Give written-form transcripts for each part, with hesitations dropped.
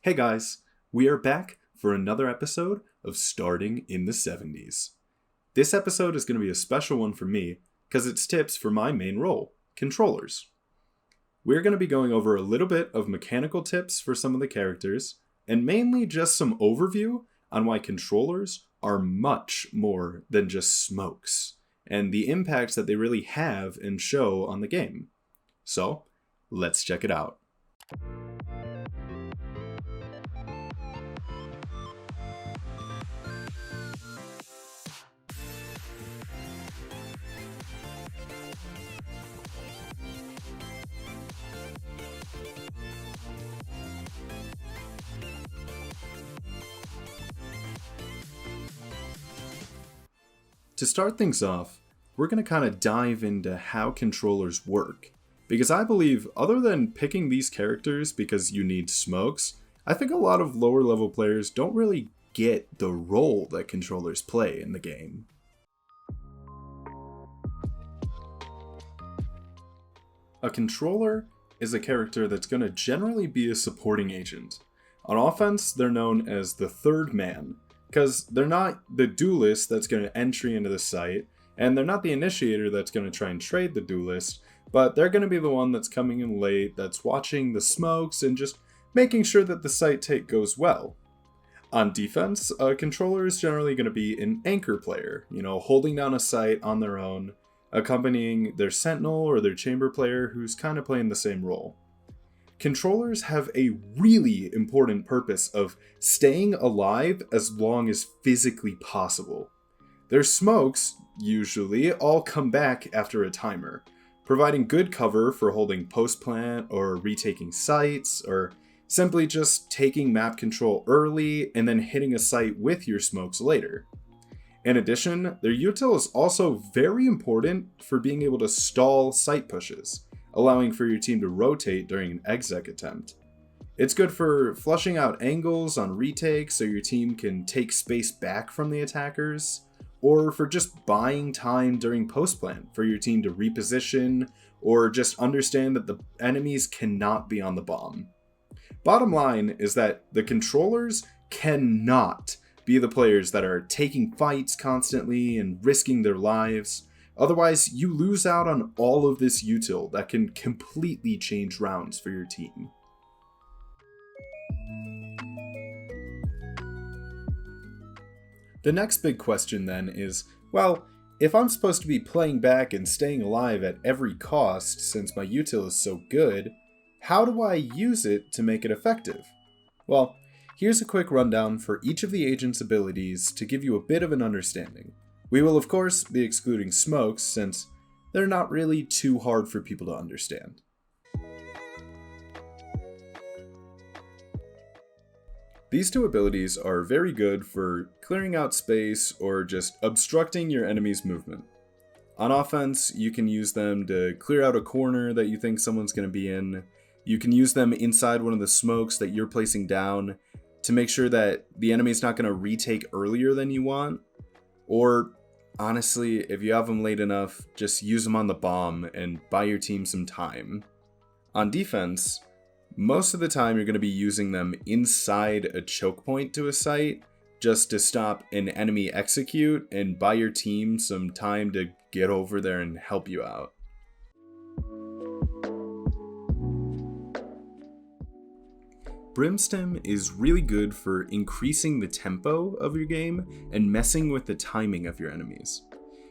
Hey guys, we are back for another episode of Starting in the 70s. This episode is going to be a special one for me because it's tips for my main role, controllers. We're going to be going over a little bit of mechanical tips for some of the characters, and mainly just some overview on why controllers are much more than just smokes, and the impacts that they really have and show on the game. So, let's check it out. To start things off, we're going to kind of dive into how controllers work. Because I believe, other than picking these characters because you need smokes, I think a lot of lower level players don't really get the role that controllers play in the game. A controller is a character that's going to generally be a supporting agent. On offense, they're known as the third man, because they're not the duelist that's going to entry into the site, and they're not the initiator that's going to try and trade the duelist, but they're going to be the one that's coming in late, that's watching the smokes, and just making sure that the site take goes well. On defense, a controller is generally going to be an anchor player, holding down a site on their own, accompanying their sentinel or their chamber player who's kind of playing the same role. Controllers have a really important purpose of staying alive as long as physically possible. Their smokes, usually, all come back after a timer, providing good cover for holding post plant or retaking sites, or simply just taking map control early and then hitting a site with your smokes later. In addition, their util is also very important for being able to stall site pushes, allowing for your team to rotate during an exec attempt. It's good for flushing out angles on retakes so your team can take space back from the attackers, or for just buying time during post plant for your team to reposition, or just understand that the enemies cannot be on the bomb. Bottom line is that the controllers cannot be the players that are taking fights constantly and risking their lives. Otherwise, you lose out on all of this util that can completely change rounds for your team. The next big question then is, well, if I'm supposed to be playing back and staying alive at every cost since my util is so good, how do I use it to make it effective? Well, here's a quick rundown for each of the agent's abilities to give you a bit of an understanding. We will of course be excluding smokes since they're not really too hard for people to understand. These two abilities are very good for clearing out space or just obstructing your enemy's movement. On offense, you can use them to clear out a corner that you think someone's going to be in. You can use them inside one of the smokes that you're placing down to make sure that the enemy's not going to retake earlier than you want. Or, honestly, if you have them late enough, just use them on the bomb and buy your team some time. On defense, most of the time you're going to be using them inside a choke point to a site just to stop an enemy execute and buy your team some time to get over there and help you out. Brimstem is really good for increasing the tempo of your game and messing with the timing of your enemies.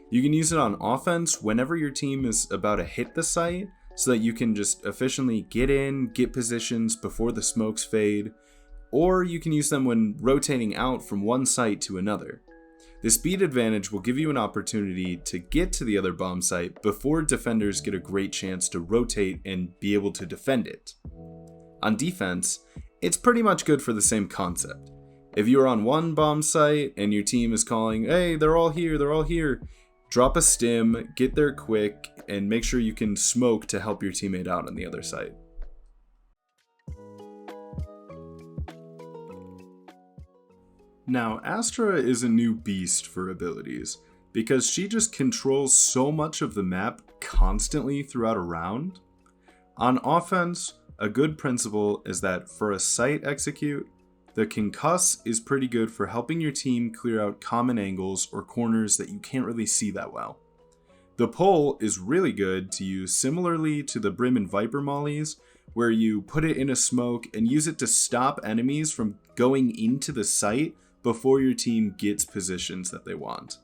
You can use it on offense whenever your team is about to hit the site so that you can just efficiently get in, get positions before the smokes fade, or you can use them when rotating out from one site to another. The speed advantage will give you an opportunity to get to the other bomb site before defenders get a great chance to rotate and be able to defend it. On defense, it's pretty much good for the same concept. If you're on one bomb site and your team is calling, hey, they're all here, drop a stim, get there quick, and make sure you can smoke to help your teammate out on the other site. Now, Astra is a new beast for abilities, because she just controls so much of the map constantly throughout a round. On offense, a good principle is that for a site execute, the concuss is pretty good for helping your team clear out common angles or corners that you can't really see that well. The pull is really good to use similarly to the Brim and Viper mollies, where you put it in a smoke and use it to stop enemies from going into the site before your team gets positions that they want.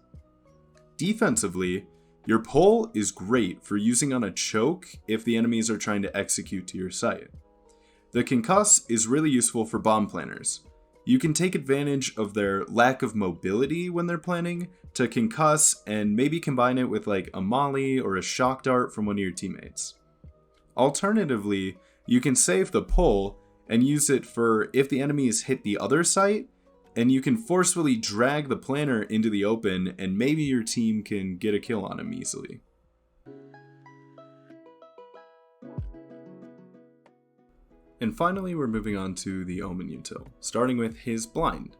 Defensively, your pull is great for using on a choke if the enemies are trying to execute to your site. The concuss is really useful for bomb planners. You can take advantage of their lack of mobility when they're planning to concuss and maybe combine it with like a molly or a shock dart from one of your teammates. Alternatively, you can save the pull and use it for if the enemies hit the other site, and you can forcefully drag the planner into the open and maybe your team can get a kill on him easily. And finally, we're moving on to the Omen util, starting with his blind.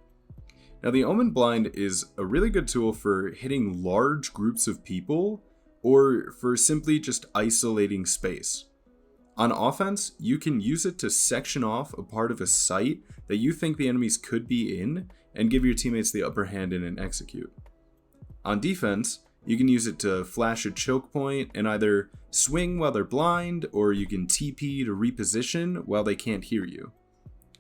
Now the Omen blind is a really good tool for hitting large groups of people or for simply just isolating space. On offense, you can use it to section off a part of a site that you think the enemies could be in and give your teammates the upper hand in an execute. On defense, you can use it to flash a choke point and either swing while they're blind, or you can TP to reposition while they can't hear you.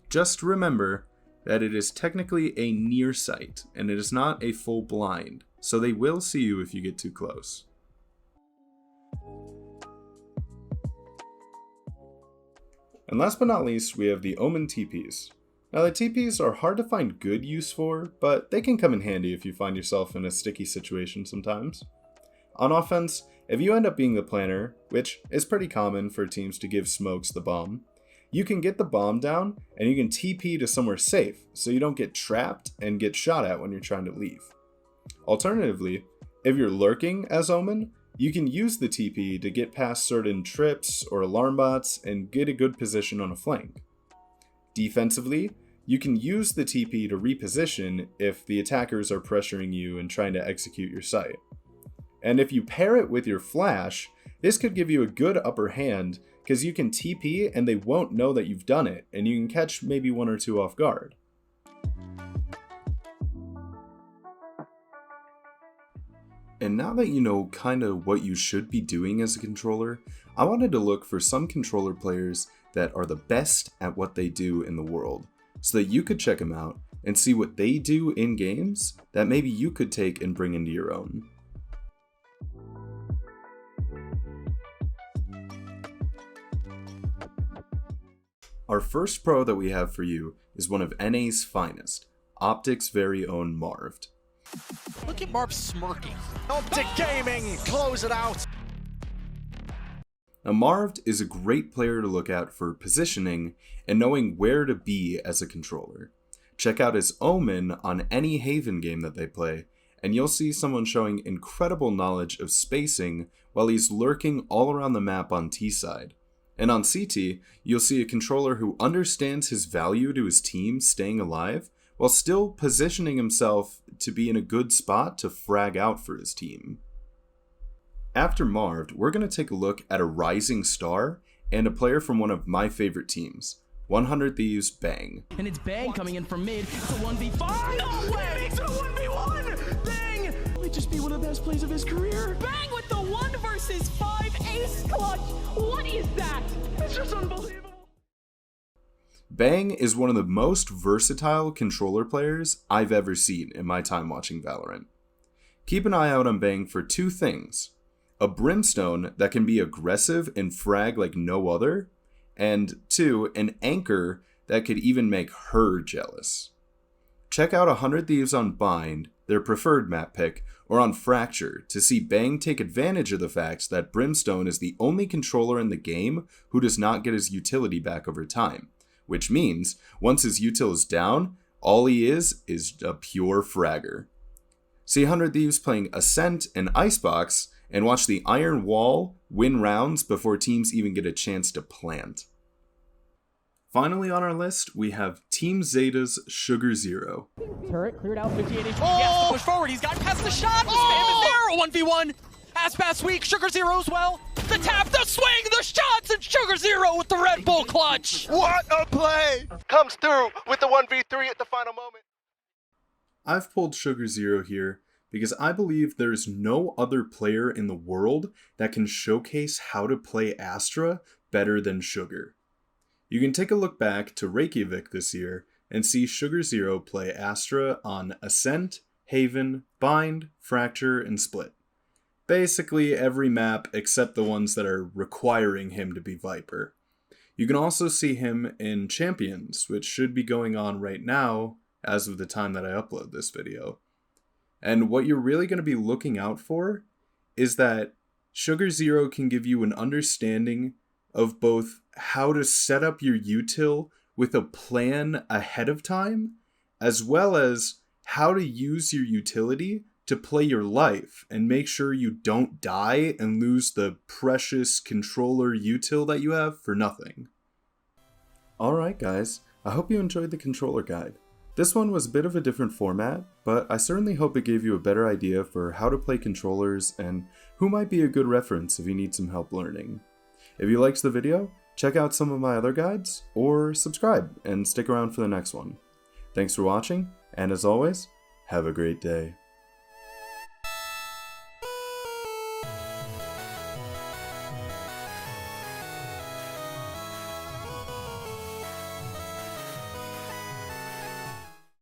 Just remember that it is technically a near sight and it is not a full blind, so they will see you if you get too close. And last but not least, we have the Omen TPs. Now the TPs are hard to find good use for, but they can come in handy if you find yourself in a sticky situation sometimes. On offense, if you end up being the planner, which is pretty common for teams to give smokes the bomb, you can get the bomb down and you can TP to somewhere safe so you don't get trapped and get shot at when you're trying to leave. Alternatively, if you're lurking as Omen, you can use the TP to get past certain trips or alarm bots and get a good position on a flank. Defensively, you can use the TP to reposition if the attackers are pressuring you and trying to execute your site. And if you pair it with your flash, this could give you a good upper hand because you can TP and they won't know that you've done it, and you can catch maybe one or two off guard. And now that you know kind of what you should be doing as a controller, I wanted to look for some controller players that are the best at what they do in the world, so that you could check them out and see what they do in games that maybe you could take and bring into your own. Our first pro that we have for you is one of NA's finest, Optic's very own Marved. Look at Marv smirking. Optic Gaming, close it out. Now Marved is a great player to look at for positioning and knowing where to be as a controller. Check out his Omen on any Haven game that they play, and you'll see someone showing incredible knowledge of spacing while he's lurking all around the map on T side. And on CT, you'll see a controller who understands his value to his team staying alive, while still positioning himself to be in a good spot to frag out for his team. After Marved, we're going to take a look at a rising star and a player from one of my favorite teams, 100 Thieves Bang. And it's Bang coming in from mid. It's a 1v5. No way! It's a 1v1! Bang! It might just be one of the best plays of his career. Bang with the 1 versus 5 ace clutch. What is that? It's just unbelievable. Bang is one of the most versatile controller players I've ever seen in my time watching Valorant. Keep an eye out on Bang for two things: a Brimstone that can be aggressive and frag like no other, and 2, an anchor that could even make her jealous. Check out 100 Thieves on Bind, their preferred map pick, or on Fracture to see Bang take advantage of the fact that Brimstone is the only controller in the game who does not get his utility back over time, which means once his util is down, all he is a pure fragger. See 100 Thieves playing Ascent and Icebox, and watch the Iron Wall win rounds before teams even get a chance to plant. Finally on our list, we have Team Zeta's Sugar Zero. Turret cleared out 58 HP. Oh! He has to push forward. He's got past the shot. The spam is there. A 1v1. past week. Sugar Zero's well. The tap, the swing, the shots, and Sugar Zero with the Red Bull clutch. What a play! Comes through with the 1v3 at the final moment. I've pulled Sugar Zero here because I believe there's no other player in the world that can showcase how to play Astra better than Sugar. You can take a look back to Reykjavik this year and see Sugar Zero play Astra on Ascent, Haven, Bind, Fracture, and Split. Basically every map except the ones that are requiring him to be Viper. You can also see him in Champions, which should be going on right now as of the time that I upload this video. And what you're really going to be looking out for is that Sugar Zero can give you an understanding of both how to set up your util with a plan ahead of time, as well as how to use your utility to play your life and make sure you don't die and lose the precious controller util that you have for nothing. Alright guys, I hope you enjoyed the controller guide. This one was a bit of a different format, but I certainly hope it gave you a better idea for how to play controllers and who might be a good reference if you need some help learning. If you liked the video, check out some of my other guides, or subscribe and stick around for the next one. Thanks for watching, and as always, have a great day.